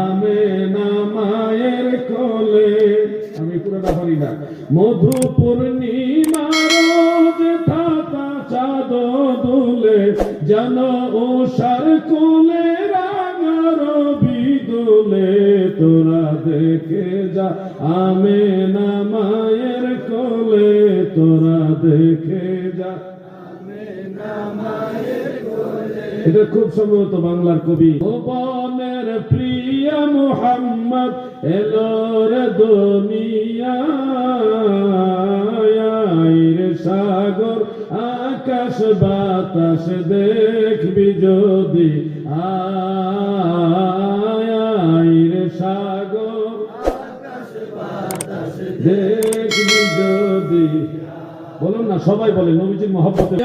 আমেনা মায়ের কোলে, আমি পুরোটা পারি না। মধু পূর্ণিমার যে থাকা চাঁদ দুলে, যেন ওষার কোলে রাঙার বিদুলে, তোরা দেখে যা আমেনা মায়ের কোলে, তোরা দেখে যা। এটা খুব সম্ভবত বাংলার কবি। ভুবনের প্রিয় মুহাম্মদ এলো রে দুনিয়ায়, সাগর আকাশ বাতাস দেখবি যদি, আয় সাগর আকাশ বাতাস দেখবি যদি। বলুন না, সবাই বলে নবীজির মহব্বতে।